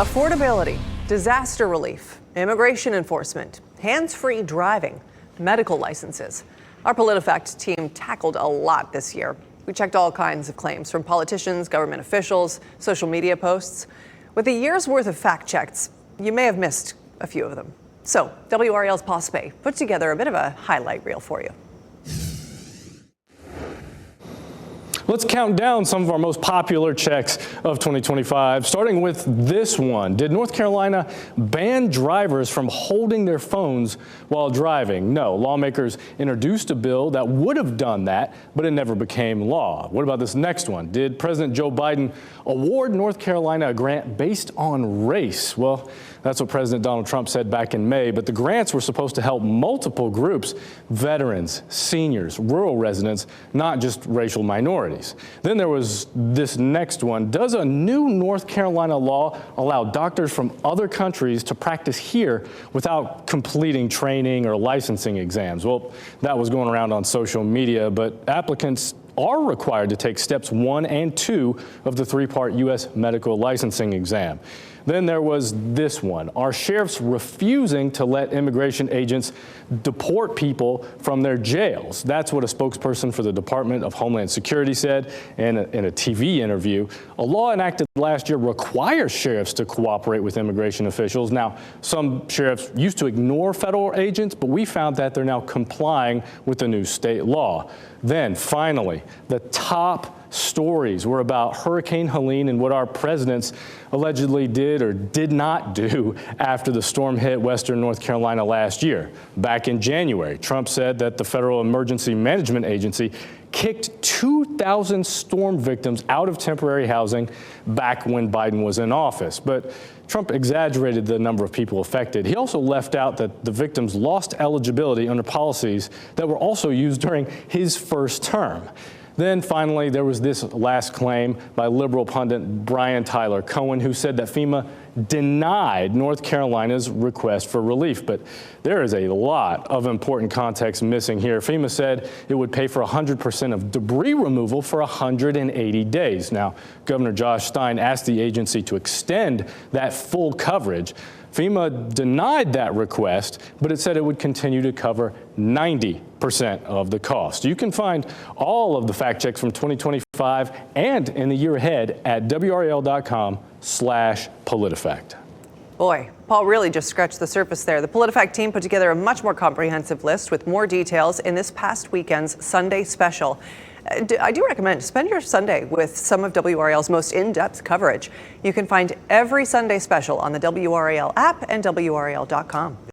Affordability, disaster relief, immigration enforcement, hands-free driving, medical licenses. Our PolitiFact team tackled a lot this year. We checked all kinds of claims from politicians, government officials, social media posts. With a year's worth of fact checks, you may have missed a few of them. So WRAL's Paul Spey put together a bit of a highlight reel for you. Let's count down some of our most popular checks of 2025, starting with this one. Did North Carolina ban drivers from holding their phones while driving? No, lawmakers introduced a bill that would have done that, but it never became law. What about this next one? Did President Joe Biden award North Carolina a grant based on race? Well, that's what President Donald Trump said back in May, but the grants were supposed to help multiple groups: veterans, seniors, rural residents, not just racial minorities. Then there was this next one. Does a new North Carolina law allow doctors from other countries to practice here without completing training or licensing exams? Well, that was going around on social media, but applicants are required to take steps 1 and 2 of the 3-part U.S. medical licensing exam. Then there was this one. Are sheriffs refusing to let immigration agents deport people from their jails? That's what a spokesperson for the Department of Homeland Security said in a TV interview. A law enacted last year requires sheriffs to cooperate with immigration officials. Now, some sheriffs used to ignore federal agents, but we found that they're now complying with the new state law. Then, finally, the top stories were about Hurricane Helene and what our presidents allegedly did or did not do after the storm hit western North Carolina last year. Back in January, Trump said that the Federal Emergency Management Agency kicked 2,000 storm victims out of temporary housing back when Biden was in office. But Trump exaggerated the number of people affected. He also left out that the victims lost eligibility under policies that were also used during his first term. Then finally, there was this last claim by liberal pundit Brian Tyler Cohen, who said that FEMA denied North Carolina's request for relief. But there is a lot of important context missing here. FEMA said it would pay for 100% of debris removal for 180 days. Now, Governor Josh Stein asked the agency to extend that full coverage. FEMA denied that request, but it said it would continue to cover 90% of the cost. You can find all of the fact checks from 2025 and in the year ahead at WRAL.com/PolitiFact. Boy, Paul really just scratched the surface there. The PolitiFact team put together a much more comprehensive list with more details in this past weekend's Sunday special. I do recommend spend your Sunday with some of WRAL's most in-depth coverage. You can find every Sunday special on the WRAL app and WRAL.com.